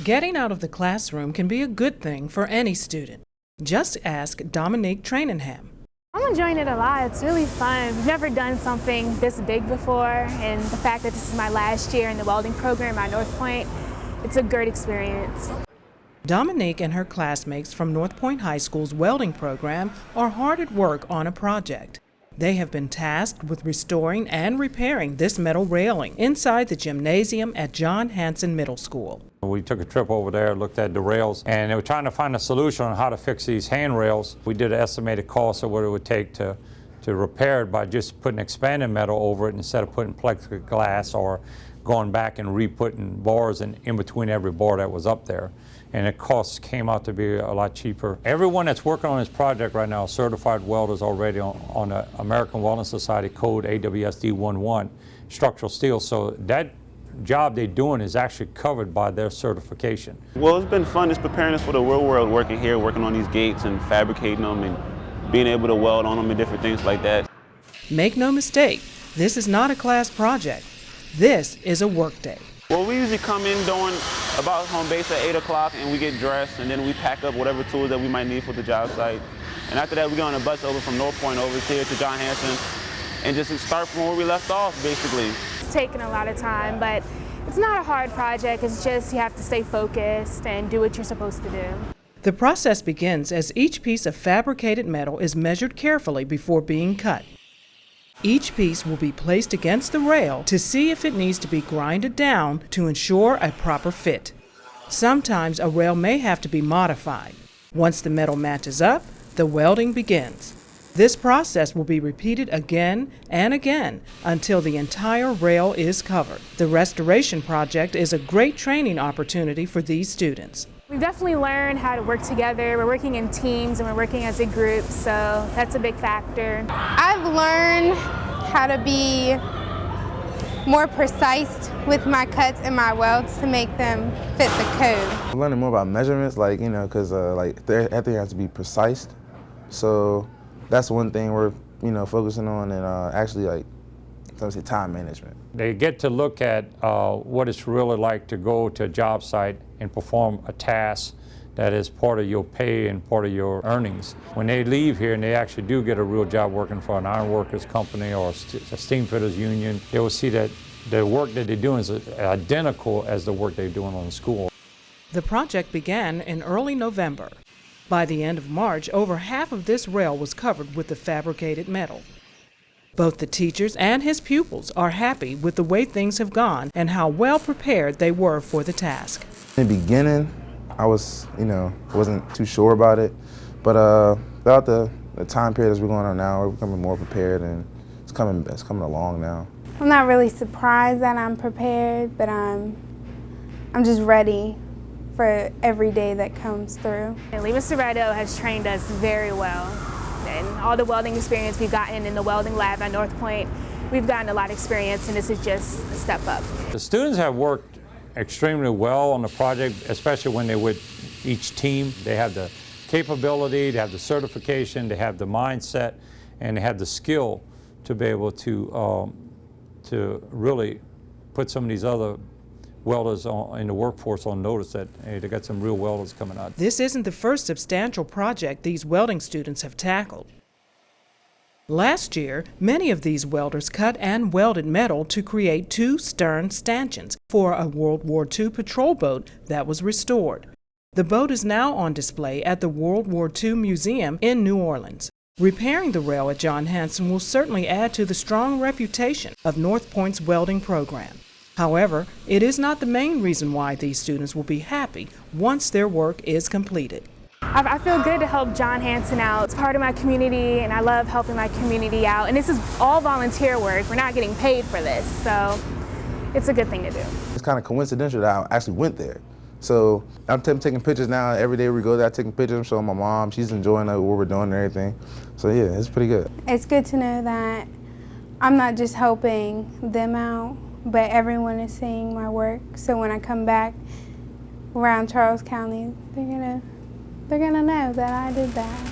Getting out of the classroom can be a good thing for any student. Just ask Dominique Traynham. I'm enjoying it a lot. It's really fun. We've never done something this big before, and the fact that this is my last year in the welding program at North Point, it's a great experience. Dominique and her classmates from North Point High School's welding program are hard at work on a project. They have been tasked with restoring and repairing this metal railing inside the gymnasium at John Hanson Middle School. We took a trip over there, looked at the rails, and they were trying to find a solution on how to fix these handrails. We did an estimated cost of what it would take to repair it by just putting expanded metal over it instead of putting plexiglass or going back and re-putting bars in between every bar that was up there. And the cost came out to be a lot cheaper. Everyone that's working on this project right now is certified welders already on the American Welding Society code AWSD 11 structural steel. So that job they're doing is actually covered by their certification. Well, it's been fun. It's preparing us for the real world, working here, working on these gates and fabricating them and being able to weld on them and different things like that. Make no mistake, this is not a class project. This is a work day. Well, we usually come in during about home base at 8 o'clock and we get dressed and then we pack up whatever tools that we might need for the job site. And after that, we get on a bus over from North Point over here to John Hanson and just start from where we left off, basically. It's taken a lot of time, but it's not a hard project. It's just you have to stay focused and do what you're supposed to do. The process begins as each piece of fabricated metal is measured carefully before being cut. Each piece will be placed against the rail to see if it needs to be grinded down to ensure a proper fit. Sometimes a rail may have to be modified. Once the metal matches up, the welding begins. This process will be repeated again and again until the entire rail is covered. The restoration project is a great training opportunity for these students. We've definitely learned how to work together. We're working in teams and we're working as a group, so that's a big factor. I've learned how to be more precise with my cuts and my welds to make them fit the code. I'm learning more about measurements, because everything has to be precise. So that's one thing we're, focusing on, and actually, time management. They get to look at what it's really like to go to a job site and perform a task that is part of your pay and part of your earnings. When they leave here and they actually do get a real job working for an iron workers company or a steam fitters union, they will see that the work that they're doing is identical as the work they're doing on the school. The project began in early November. By the end of March, over half of this rail was covered with the fabricated metal. Both the teachers and his pupils are happy with the way things have gone and how well prepared they were for the task. In the beginning, I wasn't too sure about it, but throughout the time period as we're going on now, we're becoming more prepared, and it's coming along now. I'm not really surprised that I'm prepared, but I'm just ready for every day that comes through. Mr. Badeaux has trained us very well. And all the welding experience we've gotten in the welding lab at North Point, we've gotten a lot of experience, and this is just a step up. The students have worked extremely well on the project, especially when they're with each team. They have the capability, they have the certification, they have the mindset, and they have the skill to be able to really put some of these other welders in the workforce on notice that, hey, they got some real welders coming out. This isn't the first substantial project these welding students have tackled. Last year, many of these welders cut and welded metal to create 2 stern stanchions for a World War II patrol boat that was restored. The boat is now on display at the World War II Museum in New Orleans. Repairing the rail at John Hanson will certainly add to the strong reputation of North Point's welding program. However, it is not the main reason why these students will be happy once their work is completed. I feel good to help John Hanson out. It's part of my community, and I love helping my community out. And this is all volunteer work. We're not getting paid for this, so it's a good thing to do. It's kind of coincidental that I actually went there. So I'm taking pictures now. Every day we go there, I'm taking pictures. I'm showing my mom. She's enjoying what we're doing and everything. So yeah, it's pretty good. It's good to know that I'm not just helping them out, but everyone is seeing my work. So when I come back around Charles County, they're gonna know that I did that.